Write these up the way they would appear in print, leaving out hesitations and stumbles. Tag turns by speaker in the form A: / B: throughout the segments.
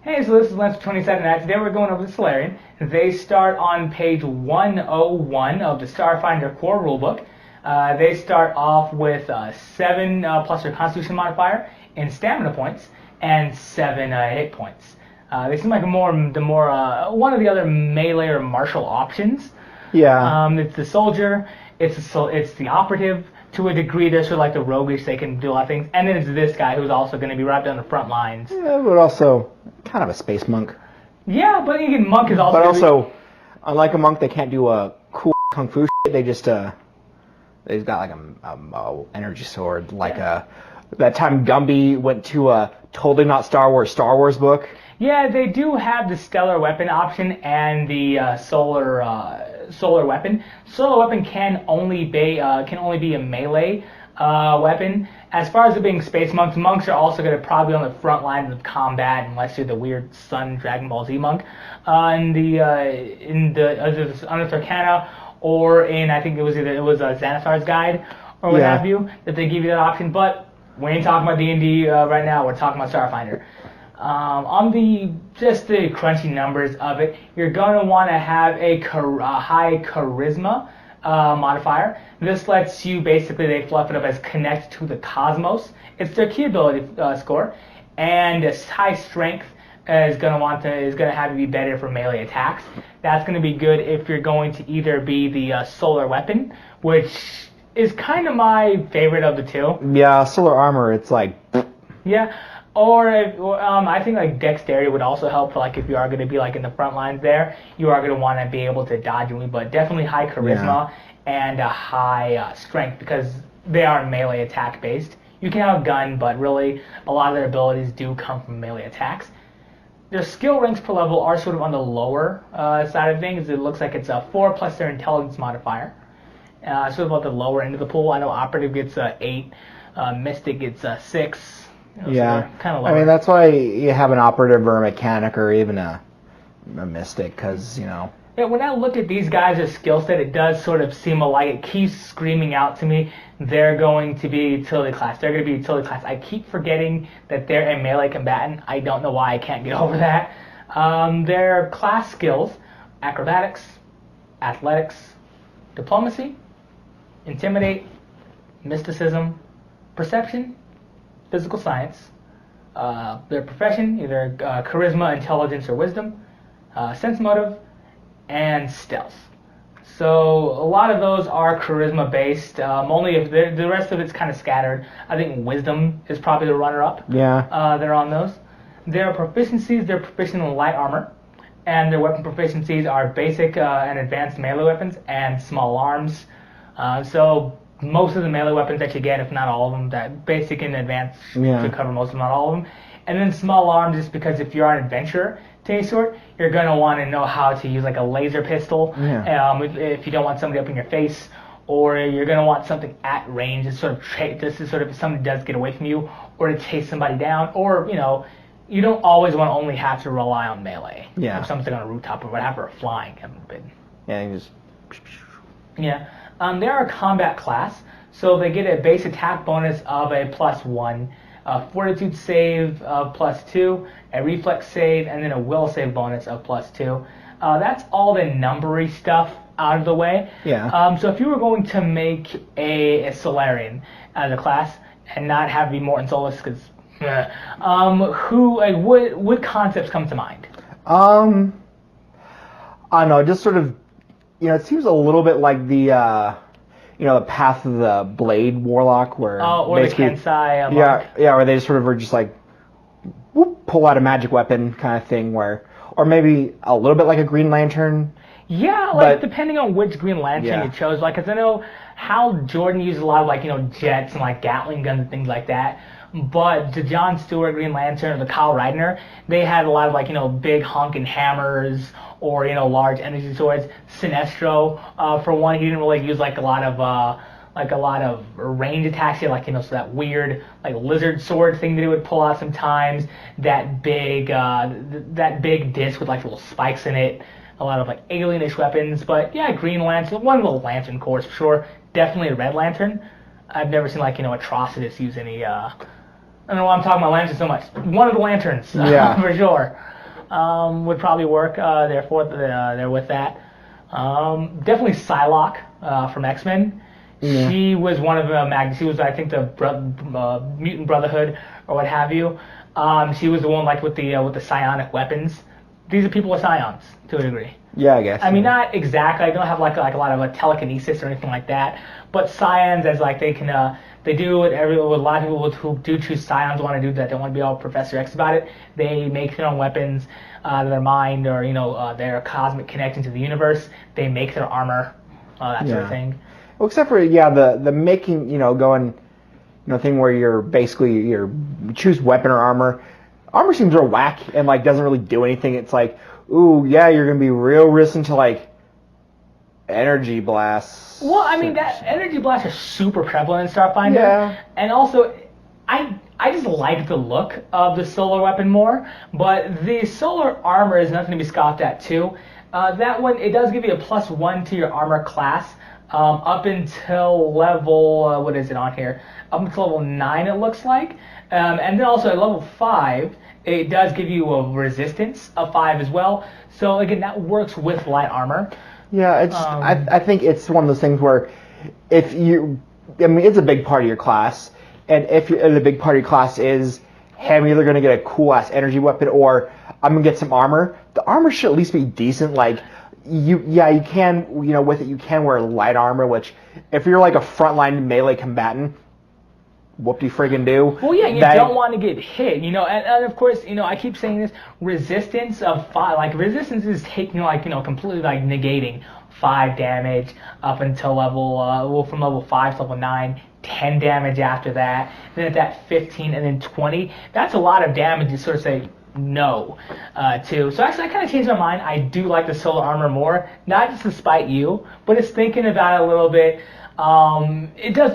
A: Hey, so this is Lance 27, and today we're going over the Solarian. They start on page 101 of the Starfinder core rulebook. They start off with 7 plus their Constitution modifier in stamina points and 7 hit points. They seem like one of the other melee or martial options.
B: Yeah.
A: It's the soldier, it's the operative. To a degree, they're sort of like the roguish, they can do a lot of things. And then it's this guy who's also going to be right on the front lines.
B: Yeah, but also kind of a space monk.
A: Yeah, but again, monk is also...
B: But also, unlike a monk, they can't do a cool kung fu shit. They just, they've got like a energy sword. Like that time Gumby went to a totally not Star Wars book.
A: Yeah, they do have the stellar weapon option and the solar weapon. Solar weapon can only be a melee weapon. As far as it being space monks, monks are also going to probably be on the front lines of combat unless you're the weird Sun Dragon Ball Z monk. In the Unearthed Arcana, or in I think it was Xanathar's Guide or what have you, that they give you that option. But we ain't talking about D&D right now. We're talking about Starfinder. On the crunchy numbers of it, you're going to want to have a high charisma modifier. This lets you they fluff it up as connect to the cosmos. It's their key ability score, and high strength is going to have you be better for melee attacks. That's going to be good if you're going to either be the solar weapon, which is kind of my favorite of the two.
B: Yeah, solar armor. It's like.
A: Yeah. Or I think like dexterity would also help for like if you are going to be like in the front lines there, you are going to want to be able to dodge and weave, but definitely high charisma and a high strength because they are melee attack based. You can have a gun, but really a lot of their abilities do come from melee attacks. Their skill ranks per level are sort of on the lower side of things. It looks like it's a 4 plus their intelligence modifier. Sort of at the lower end of the pool. I know operative gets 8, mystic gets 6.
B: Yeah,
A: so kind of lower.
B: I mean that's why you have an operative or a mechanic or even a mystic, because
A: Yeah, when I look at these guys' skill set, it does sort of seem like it keeps screaming out to me. They're going to be utility class. They're going to be utility class. I keep forgetting that they're a melee combatant. I don't know why I can't get over that. Their class skills: acrobatics, athletics, diplomacy, intimidate, mysticism, perception, physical science, their profession, either charisma, intelligence, or wisdom, sense motive, and stealth. So a lot of those are charisma based. Only if the rest of it's kind of scattered. I think wisdom is probably the runner-up.
B: Yeah.
A: They're on those. Their proficiencies, they're proficient in light armor, and their weapon proficiencies are basic and advanced melee weapons and small arms. So most of the melee weapons that you get, if not all of them, that basic and advanced should cover most of them, not all of them. And then small arms, just because if you're an adventurer to any sort, you're going to want to know how to use like a laser pistol.
B: Yeah.
A: If you don't want somebody up in your face, or you're going to want something at range. This is sort of if somebody does get away from you, or to chase somebody down, or you don't always want to only have to rely on melee.
B: Yeah.
A: If something's on a rooftop or whatever, or flying, heaven forbid.
B: Yeah, you just.
A: Yeah. They are a combat class, so they get a base attack bonus of a +1, a fortitude save of +2, a reflex save, and then a will save bonus of +2. That's all the numbery stuff out of the way.
B: Yeah.
A: So if you were going to make a Solarian as a class and not have it be Morton Solus, because what concepts come to mind?
B: I don't know, just sort of. It seems a little bit like the, the Path of the Blade Warlock, where
A: or the Kensai monk.
B: Where they just sort of are just like, whoop, pull out a magic weapon kind of thing, or maybe a little bit like a Green Lantern.
A: Yeah, like depending on which Green Lantern you chose, like, 'cause I know Hal Jordan used a lot of jets and like Gatling guns and things like that. But the John Stewart Green Lantern or the Kyle Reitner, they had a lot of big honking hammers or large energy swords. Sinestro, for one, he didn't really use a lot of range attacks. He had so that weird lizard sword thing that he would pull out sometimes. That big disc with little spikes in it. A lot of alienish weapons. But yeah, Green Lantern, one of the Lantern Corps for sure. Definitely a Red Lantern. I've never seen Atrocitus use any don't know why I'm talking about lanterns so much. One of the lanterns,
B: Yeah.
A: for sure, would probably work there with that. Definitely Psylocke from X-Men.
B: Yeah.
A: She was one of the she was, I think, the Mutant Brotherhood or what have you. She was the one like with the psionic weapons. These are people with psions to a degree.
B: Yeah, I guess.
A: I mean, not exactly. I don't have like a lot of telekinesis or anything like that. But scions, as like they can, they do what a lot of people who do choose scions want to do. That don't want to be all Professor X about it. They make their own weapons, their mind, or their cosmic connection to the universe. They make their armor, that sort of thing.
B: Well, except for the making, going, thing where you choose weapon or armor. Armor seems real whack and like doesn't really do anything. It's like, ooh, yeah, you're gonna be real resistant to like energy blasts.
A: Well, I mean, that energy blasts are super prevalent in Starfinder.
B: Yeah.
A: And also, I just like the look of the solar weapon more, but the solar armor is nothing to be scoffed at too. That one, it does give you a +1 to your armor class up until level, what is it on here? Up until level 9 it looks like. And then also at level 5, it does give you a resistance of 5 as well. So again, that works with light armor.
B: Yeah, it's. I think it's one of those things where, it's a big part of your class, and if the big part of your class is, hey, I'm either gonna get a cool ass energy weapon or I'm gonna get some armor. The armor should at least be decent. Like, you can, with it you can wear light armor, which if you're like a frontline melee combatant, whoop-de-friggin' do.
A: Well, yeah, you don't want to get hit, and of course, I keep saying this, resistance of 5, like, resistance is taking, like, completely, like, negating 5 damage up until level, from level 5 to level 9, 10 damage after that, then at that 15, and then 20, that's a lot of damage to sort of say no to. So actually, I kind of changed my mind. I do like the solar armor more, not just to spite you, but it's thinking about it a little bit. It does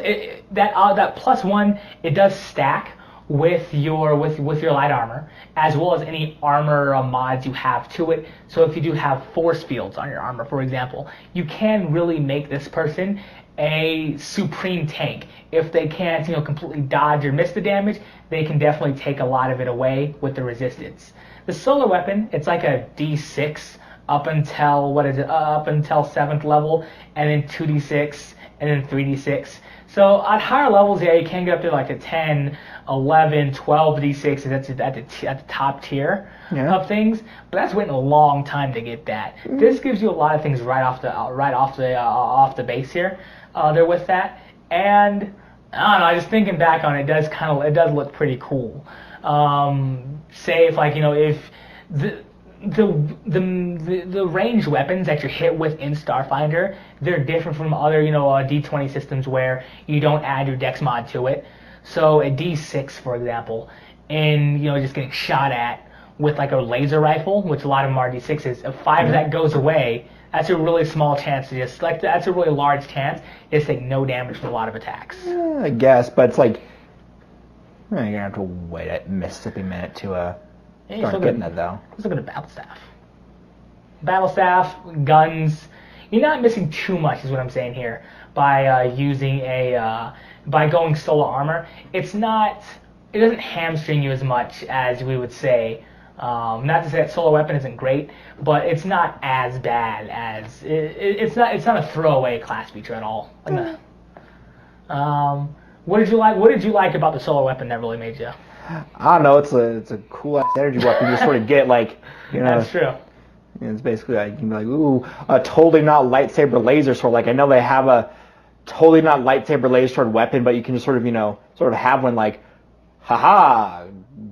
A: that +1. It does stack with your light armor as well as any armor mods you have to it. So if you do have force fields on your armor, for example, you can really make this person a supreme tank. If they can't completely dodge or miss the damage, they can definitely take a lot of it away with the resistance. The solar weapon, it's like a D6 up until up until 7th level, and then 2d6. And then 3d6. So at higher levels, yeah, you can get up to like a 10, 11, 12 d6. That's at the top tier of things. But that's waiting a long time to get that. This gives you a lot of things right off the base here. There with that, and I don't know. Just thinking back on it, it does look pretty cool. Say if if the ranged weapons that you're hit with in Starfinder, they're different from other D20 systems where you don't add your dex mod to it. So a D6, for example, and just getting shot at with like a laser rifle, which a lot of them are D6s. If 5 of that goes away, that's a really small chance to that's a really large chance to take no damage from a lot of attacks.
B: Yeah, I guess, but it's like you're gonna have to wait a Mississippi minute to start getting it, though.
A: Let's look at a battle staff. Battle staff, guns. You're not missing too much, is what I'm saying here, by using by going solar armor. It doesn't hamstring you as much as we would say. Not to say that solar weapon isn't great, but it's not as bad as it's not a throwaway class feature at all. What did you like about the solar weapon that really made you?
B: I don't know. It's a cool ass energy weapon. You sort of get like
A: That's true.
B: It's basically like you can be like, ooh, a totally not lightsaber laser sword. Like I know they have a totally not lightsaber laser sword weapon, but you can just sort of have one like, haha,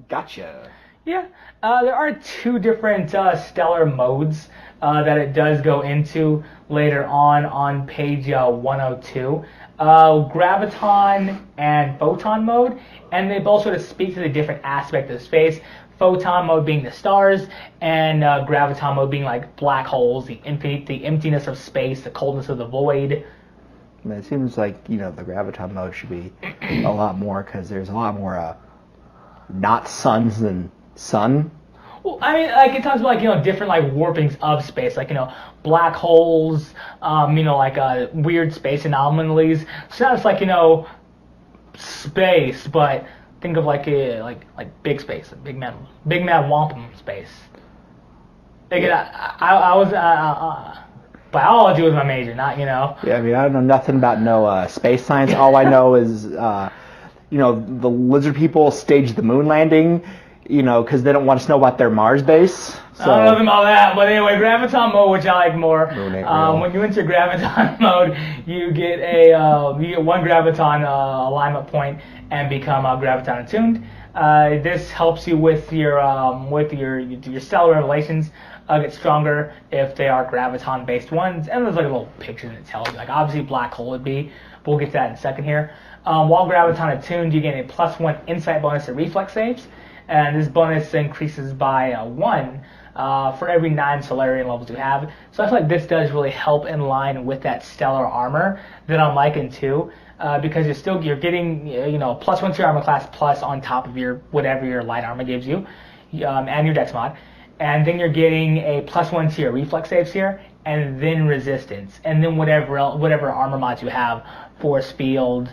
B: gotcha.
A: Yeah, there are 2 different stellar modes that it does go into later on page 102. Graviton and photon mode, and they both sort of speak to the different aspect of space. Photon mode being the stars, and graviton mode being like black holes, the emptiness of space, the coldness of the void.
B: I mean, it seems like the graviton mode should be a lot more because there's a lot more not suns than sun.
A: Well, I mean, like it talks about different like warpings of space, like black holes, like weird space anomalies. So not just like space, but Think of like big space, big mad wampum space. I was biology was my major, not
B: Yeah, I mean, I don't know nothing about no space science. All I know is, the lizard people staged the moon landing, because they don't want us to know about their Mars base. So.
A: I don't know nothing about that, but anyway, graviton mode, which I like more.
B: Moon ain't real.
A: When you enter graviton mode, you get one graviton alignment point and become graviton attuned. This helps you with your stellar revelations. Get stronger if they are graviton based ones, and there's like a little picture that tells you, like obviously black hole would be, but we'll get to that in a second here. While graviton attuned, you get a +1 insight bonus to reflex saves, and this bonus increases by 1 for every 9 Solarian levels you have. So I feel like this does really help in line with that stellar armor that I'm liking too, because you're getting +1 to your armor class plus on top of your whatever your light armor gives you, and your dex mod. And then you're getting a +1 to your reflex saves here, and then resistance, and then whatever armor mods you have, force field,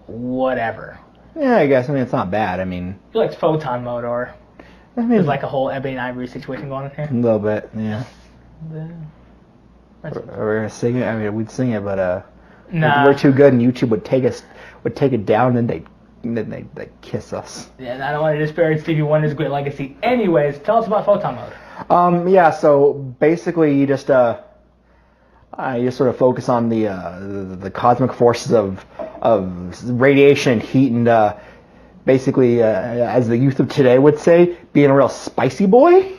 A: whatever.
B: Yeah, I guess. I mean, it's not bad. I mean,
A: I feel like photon mode, or there's like a whole Ebony and Ivory situation going on here.
B: A little bit, yeah.
A: That's-
B: We're gonna sing it. I mean, we'd sing it, but
A: Nah.
B: we're too good, and YouTube would take it down, and then they kiss us.
A: Yeah, and I don't want to disparage Stevie Wonder's great legacy. Anyways, tell us about photon mode.
B: Yeah. So basically, you just sort of focus on the cosmic forces of radiation and heat, and basically, as the youth of today would say, being a real spicy boy.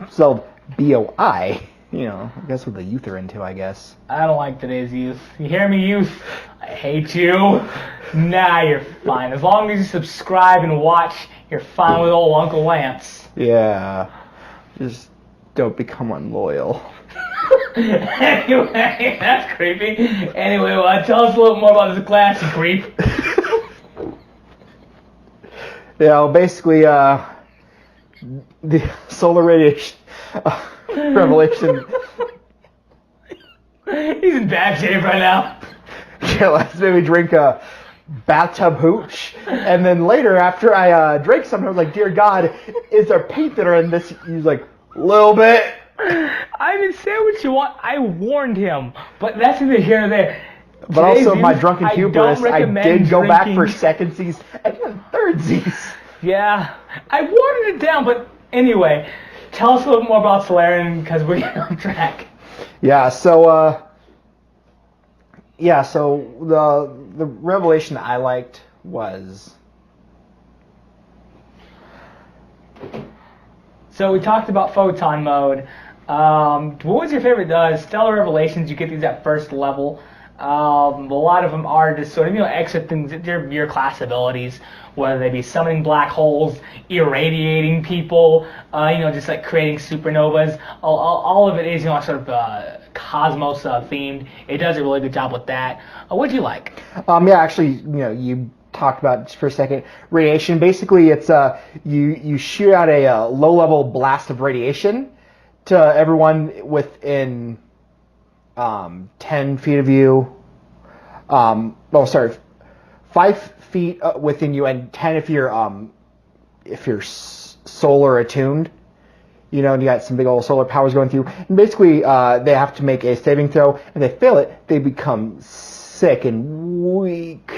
B: So BOI. I guess what the youth are into, I guess.
A: I don't like today's youth. You hear me, youth? I hate you. Nah, you're fine. As long as you subscribe and watch, you're fine with old Uncle Lance.
B: Yeah. Just don't become unloyal.
A: Anyway, that's creepy. Anyway, tell us a little more about this class, you creep.
B: Yeah, well, basically, the solar radiation revelation.
A: He's in bad shape right now.
B: Yeah, let's maybe drink a bathtub hooch, and then later, after I drank some, I was like, "Dear God, is there paint thinner in this?" He's like, "Little bit."
A: I didn't say what you want. I warned him, but that's neither here nor there.
B: But
A: Today's
B: also, my
A: youth,
B: drunken
A: I
B: hubris,
A: don't
B: I
A: recommend
B: did go back
A: drinking.
B: for secondsies and even thirdsies.
A: Yeah, I watered it down, but anyway, tell us a little more about Solarian, because we're getting off track.
B: Yeah, so the revelation that I liked was...
A: So we talked about photon mode. What was your favorite stellar revelations? You get these at first level. A lot of them are just sort of extra things, your class abilities, whether they be summoning black holes, irradiating people, just like creating supernovas. All of it is sort of cosmos themed. It does a really good job with that. What'd you like?
B: Yeah, actually, you talked about just for a second radiation. Basically, it's you shoot out a low-level blast of radiation to everyone within 10 feet of you. 5 feet within you, and 10 if you're solar attuned. You got some big old solar powers going through. And basically, they have to make a saving throw. If they fail it, they become sick and weak.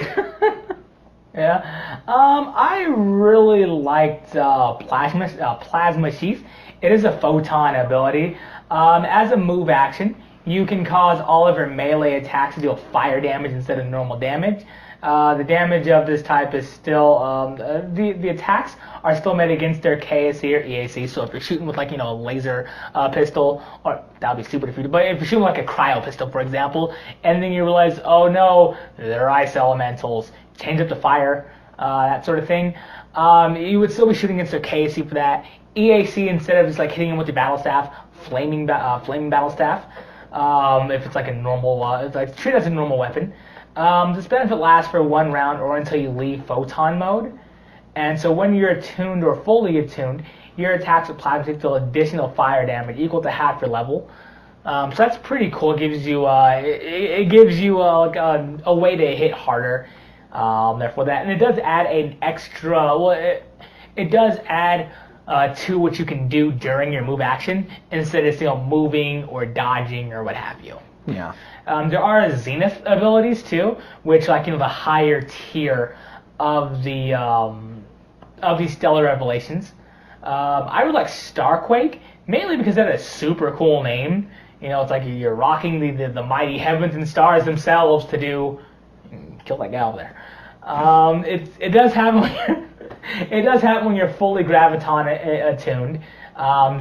A: Yeah. I really liked Plasma Sheath. It is a photon ability. As a move action, you can cause all of your melee attacks to deal fire damage instead of normal damage. The damage of this type is still the attacks are still made against their KSC or EAC. So if you're shooting with a laser pistol, or that would be stupid if you do, but if you're shooting like a cryo pistol, for example, and then you realize, oh no, they're ice elementals, change up the fire, that sort of thing, you would still be shooting against their KSC for that. EAC, instead of just hitting them with your battle staff, flaming battle staff. If it's like a normal, it's treated as a normal weapon. This benefit lasts for 1 round or until you leave photon mode. And so when you're attuned or fully attuned, your attacks with plasma deal additional fire damage equal to half your level. So that's pretty cool. It gives you a way to hit harder. Therefore that, and it does add an extra. Well, it does add to what you can do during your move action instead of moving or dodging or what have you.
B: Yeah.
A: There are zenith abilities too, which the higher tier of these stellar revelations. I would like Starquake mainly because that is a super cool name. It's like you're rocking the mighty heavens and stars themselves to do. Kill that guy over there. It does happen when you're fully graviton attuned.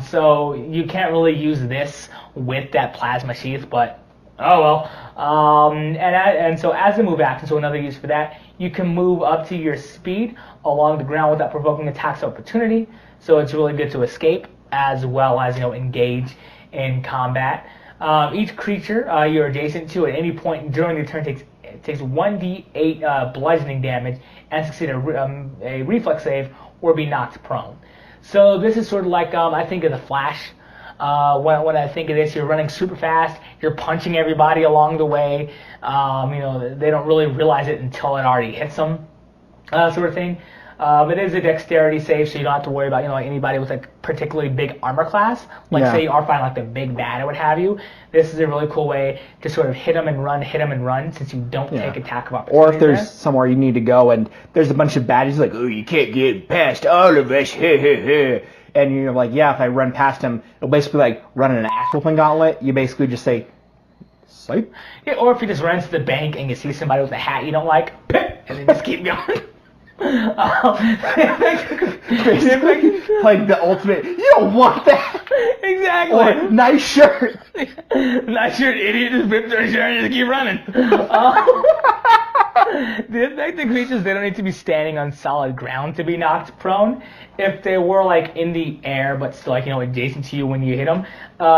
A: So you can't really use this with that plasma sheath, but oh well. And so as a move action, so another use for that, you can move up to your speed along the ground without provoking attacks of opportunity. So it's really good to escape as well as engage in combat. Each creature you're adjacent to at any point during the turn takes 1d8 bludgeoning damage and succeed a reflex save or be knocked prone. So this is sort of like I think of the Flash. When I think of this, you're running super fast, you're punching everybody along the way. They don't really realize it until it already hits them, sort of thing. It is a dexterity save, so you don't have to worry about anybody with a particularly big armor class. Say you are fighting the big bad or what have you. This is a really cool way to sort of hit them and run, since you don't take attack of opportunity.
B: Or if there's somewhere you need to go and there's a bunch of baddies oh, you can't get past all of us, and you're like, yeah, if I run past him, it'll basically like running an ass whooping gauntlet. You basically just say, psych.
A: Yeah, or if you just run to the bank and you see somebody with a hat you don't like, and then just keep going.
B: Like the ultimate, you don't want that.
A: Exactly.
B: Or nice shirt.
A: Nice shirt, idiot. Just rip their shirt and just keep running. The affected creatures, they don't need to be standing on solid ground to be knocked prone. If they were in the air but still adjacent to you when you hit them,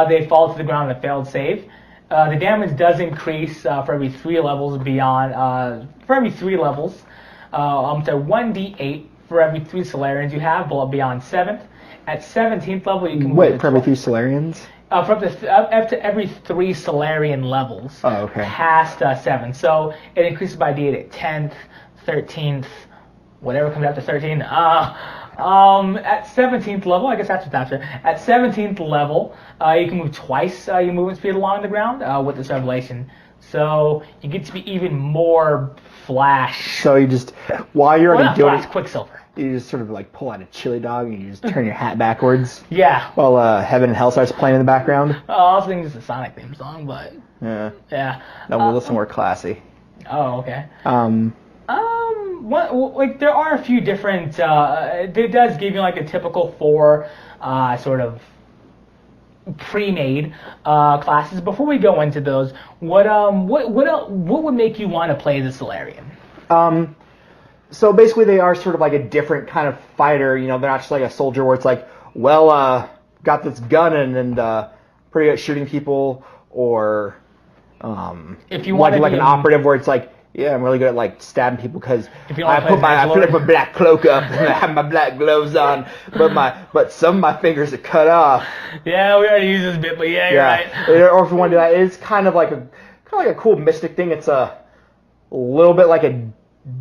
A: they fall to the ground on a failed save. The damage does increase for every 3 levels beyond. For every 3 levels. To 1d8 for every 3 Solarians you have beyond 7th. At 17th level, you can move
B: for every 3 Solarians?
A: For up to every 3 Solarian levels.
B: Oh, okay.
A: Past 7. So it increases by d8 at 10th, 13th, whatever comes after 13. At 17th level, I guess that's what's after. At 17th level, you can move twice your movement speed along the ground with this revelation. So you get to be even more Flash.
B: So you just, while you're already doing
A: it, Quicksilver.
B: You just sort of pull out a chili dog and you just turn your hat backwards.
A: Yeah.
B: While Heaven and Hell starts playing in the background.
A: Oh, I was thinking just a Sonic theme song, but yeah.
B: No, we'll listen more classy.
A: Oh, okay. There are a few different. It does give you a typical 4 sort of pre-made classes. Before we go into those, what would make you want to play the Solarian?
B: So basically they are sort of a different kind of fighter. They're not just a soldier where it's got this gun and pretty good at shooting people, or
A: if you want to
B: be an operative where it's yeah, I'm really good at stabbing people because I put my black cloak up and I have my black gloves on, but some of my fingers are cut off.
A: Yeah, we already used this bit, but yeah, you're right.
B: Or if you want to do that, it's kind of like a cool mystic thing. It's a little bit like a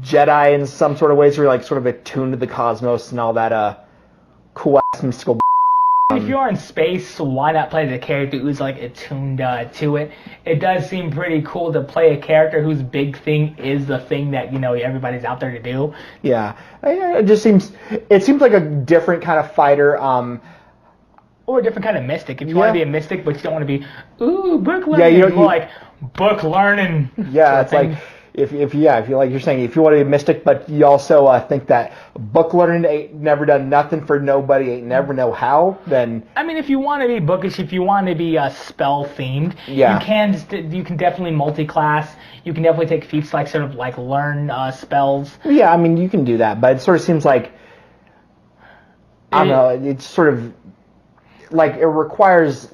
B: Jedi in some sort of ways, where you're sort of attuned to the cosmos and all that cool ass mystical.
A: If you are in space, why not play the character who's attuned to it? It does seem pretty cool to play a character whose big thing is the thing that everybody's out there to do.
B: Yeah, it seems like a different kind of fighter.
A: Or a different kind of mystic. If you want to be a mystic, but you don't want to be book learning.
B: Yeah, you don't,
A: more book learning.
B: Yeah, it's if you're saying if you want to be a mystic, but you also think that book learning ain't never done nothing for nobody, ain't never know how, then
A: if you want to be bookish, if you want to be spell themed, you can definitely multi-class. You can definitely take feats learn spells.
B: Yeah, you can do that, but it sort of seems I don't know. It's sort of it requires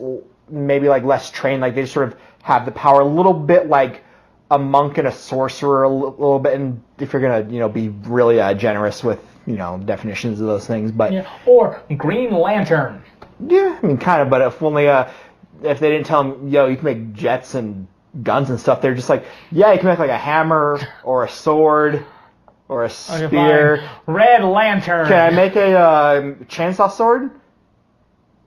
B: maybe less train. They sort of have the power a little bit a monk and a sorcerer a little bit, and if you're gonna be really generous with definitions of those things, but
A: or Green Lantern.
B: Yeah, kind of, but if only if they didn't tell them you can make jets and guns and stuff, they're just you can make a hammer or a sword Or a
A: Okay,
B: spear.
A: fine. Red Lantern.
B: Can I make a chainsaw sword?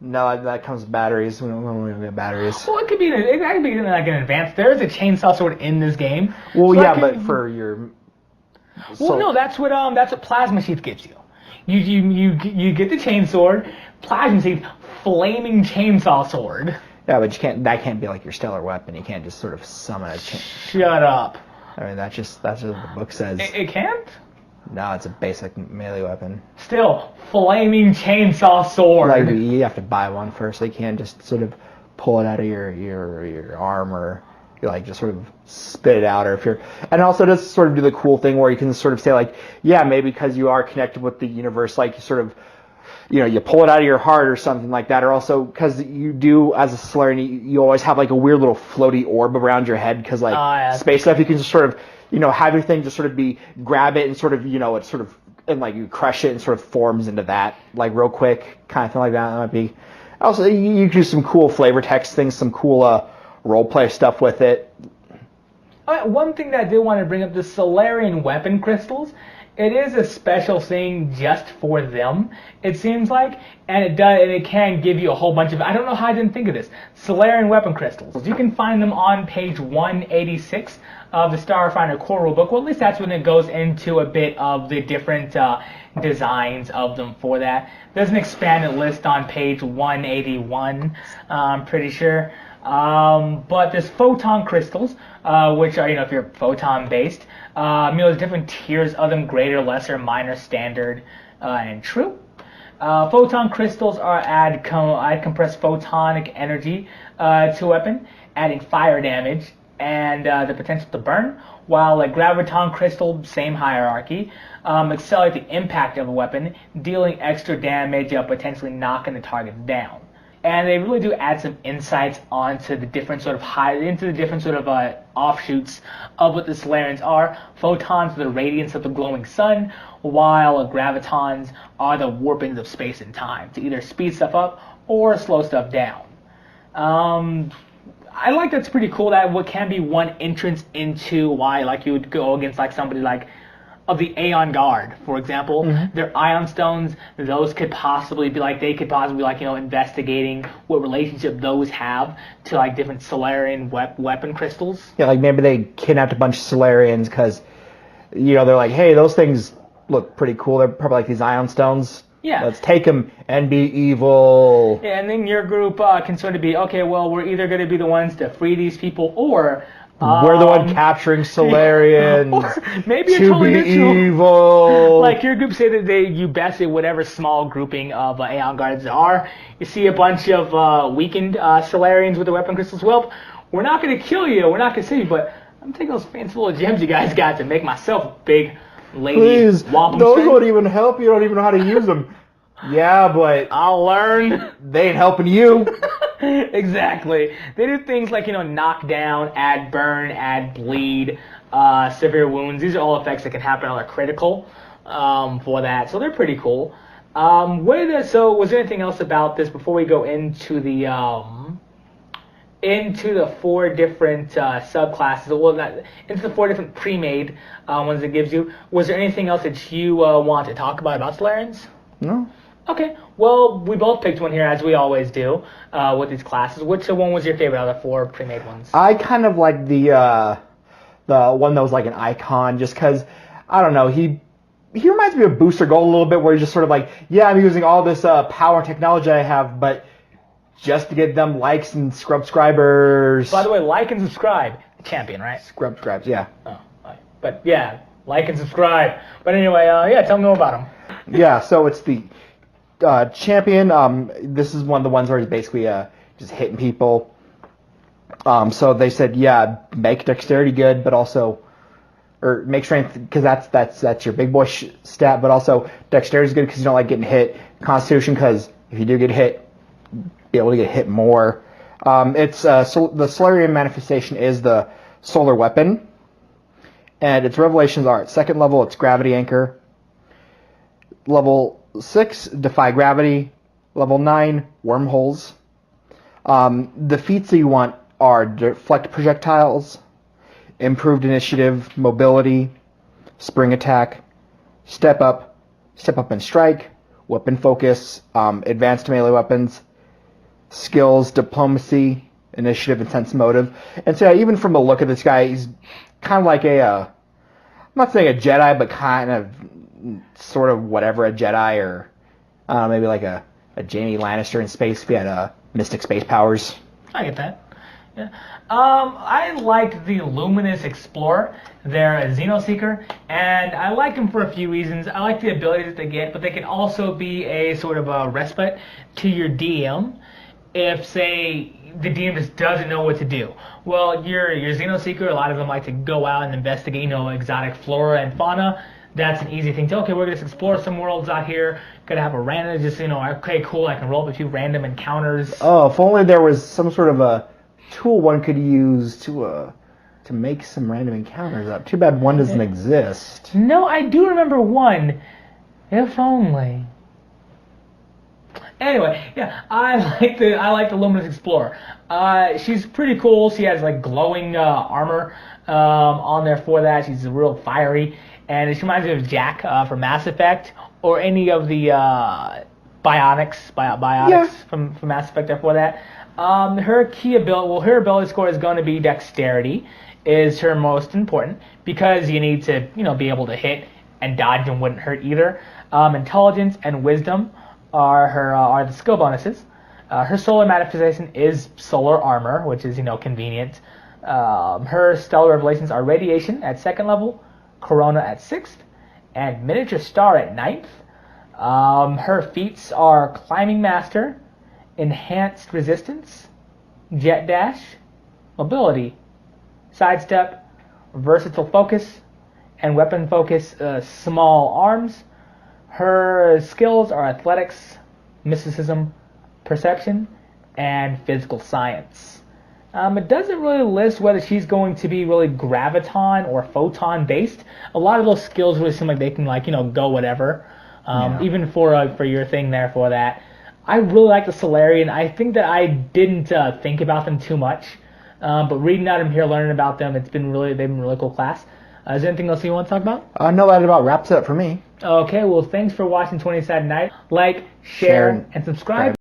B: No, that comes with batteries. We don't get batteries.
A: Well, it could be like an advanced. There is a chainsaw sword in this game.
B: Well,
A: so
B: yeah, but for your.
A: Well, no, that's what Plasma Sheath gives you. You get the chainsaw, Plasma Sheath, flaming chainsaw sword.
B: Yeah, but you can't. That can't be like your stellar weapon. You can't just sort of summon a chain.
A: Shut up.
B: I mean, that's what the book says.
A: It can't?
B: No, it's a basic melee weapon.
A: Still, flaming chainsaw sword.
B: Like you have to buy one first. So you can't just sort of pull it out of your arm or you like just sort of spit it out. Or if you're, and also just sort of do the cool thing where you can sort of say like, yeah, maybe because you are connected with the universe, like you sort of, you pull it out of your heart or something like that. Or also because you do as a Solarian, you always have like a weird little floaty orb around your head because like space stuff, you can just sort of. Have your thing just sort of grab it and sort of, it sort of, and like you crush it and sort of forms into that, like real quick, kind of thing like that. That might be. Also, you can do some cool flavor text things, some cool role play stuff with it.
A: One thing that I did want to bring up, the Solarian weapon crystals. It is a special thing just for them, it seems like, and it can give you a whole bunch of. I don't know how I didn't think of this. Solarian weapon crystals. You can find them on page 186 of the Starfinder core rulebook. Well, at least that's when it goes into a bit of the different designs of them for that. There's an expanded list on page 181, I'm pretty sure. But there's photon crystals, which are, if you're photon based, there's different tiers of them: greater, lesser, minor, standard, and true. Photon crystals add compressed photonic energy to a weapon, adding fire damage and the potential to burn, while a graviton crystal, same hierarchy, accelerate the impact of a weapon, dealing extra damage, potentially knocking the target down. And they really do add some insights onto the different sort of offshoots of what the Solarians are. Photons are the radiance of the glowing sun, while gravitons are the warpings of space and time to either speed stuff up or slow stuff down. I like that's pretty cool. That what can be one entrance into why like you would go against like somebody like of the Aeon Guard, for example. Their ion stones, those could possibly be investigating what relationship those have to like different Solarian weapon crystals.
B: Yeah, like maybe they kidnapped a bunch of Solarians because, they're like, hey, those things look pretty cool. They're probably like these ion stones.
A: Yeah.
B: Let's take them and be evil.
A: Yeah, and then your group can sort of be, okay, well, we're either going to be the ones to free these people or...
B: we're the one capturing Solarians.
A: Or maybe you're
B: to
A: totally
B: be
A: neutral.
B: evil.
A: Like your group say that you best at whatever small grouping of Aeon Guards are. You see a bunch of weakened Solarians with the weapon crystals. Well, we're not going to kill you. We're not going to save you, but I'm taking those fancy little gems you guys got to make myself big lady.
B: Please,
A: wampum
B: those
A: strength.
B: won't even help. You don't even know how to use them. Yeah, but
A: I'll learn.
B: they ain't helping you.
A: Exactly. They do things like, knock down, add burn, add bleed, severe wounds. These are all effects that can happen on a critical for that. So they're pretty cool. So was there anything else about this before we go into the four different subclasses? Well, into the four different pre-made ones it gives you. Was there anything else that you want to talk about Solarians?
B: No.
A: Okay, well, we both picked one here, as we always do, with these classes. Which one was your favorite out of the four pre-made ones?
B: I kind of like the one that was like an icon, just because, I don't know, he reminds me of Booster Gold a little bit, where he's just sort of like, yeah, I'm using all this power and technology I have, but just to get them likes and subscribers.
A: By the way, like and subscribe. Champion, right?
B: Subscribes, yeah.
A: Oh, right. But yeah, like and subscribe. But anyway, tell me more about him.
B: Yeah, so it's the champion. This is one of the ones where he's basically just hitting people. So they said, yeah, make dexterity good, but also, or make strength, because that's your big boy stat, but also dexterity is good because you don't like getting hit. Constitution, because if you do get hit, be able to get hit more. The Solarian manifestation is the solar weapon, and its revelations are at second level, it's gravity anchor. Level 6, defy gravity. Level 9, wormholes. The feats that you want are deflect projectiles, improved initiative, mobility, spring attack, step up and strike, weapon focus, advanced melee weapons, skills, diplomacy, initiative, and sense motive. And so even from the look of this guy, he's kind of like I'm not saying a Jedi, but kind of sort of whatever a Jedi, or maybe like a Jaime Lannister in space if he had mystic space powers.
A: I get that. Yeah. I liked the Luminous Explorer. They're a Xenoseeker, and I like them for a few reasons. I like the abilities that they get, but they can also be a sort of a respite to your DM if, say, the DM just doesn't know what to do. Well, your Xenoseeker, a lot of them like to go out and investigate, exotic flora and fauna. That's an easy thing to, okay, we're going to explore some worlds out here. Gonna have a random, just, okay, cool, I can roll up a few random encounters.
B: Oh, if only there was some sort of a tool one could use to make some random encounters up. Too bad one doesn't exist.
A: No, I do remember one. If only. Anyway, yeah, I like the Luminous Explorer. She's pretty cool. She has like glowing armor on there for that. She's real fiery, and she reminds me of Jack from Mass Effect, or any of the biotics from Mass Effect there for that. Her key ability, well, her ability score is going to be Dexterity, is her most important, because you need to, be able to hit and dodge and wouldn't hurt either. Intelligence and Wisdom are the skill bonuses. Her solar manifestation is solar armor, which is, convenient. Her stellar revelations are Radiation at 2nd level, Corona at 6th, and Miniature Star at 9th. Her feats are Climbing Master, Enhanced Resistance, Jet Dash, Mobility, Sidestep, Versatile Focus, and Weapon Focus, Small Arms. Her skills are Athletics, Mysticism, Perception, and Physical Science. It doesn't really list whether she's going to be really graviton or photon based. A lot of those skills really seem like they can go whatever. Even for your thing there for that. I really like the Solarian. I think that I didn't think about them too much, but reading out them here, learning about them, they've been really cool class. Is there anything else you want to talk about?
B: No, that about wraps it up for me.
A: Okay, well, thanks for watching 20 Sad Night. Like, share, and subscribe.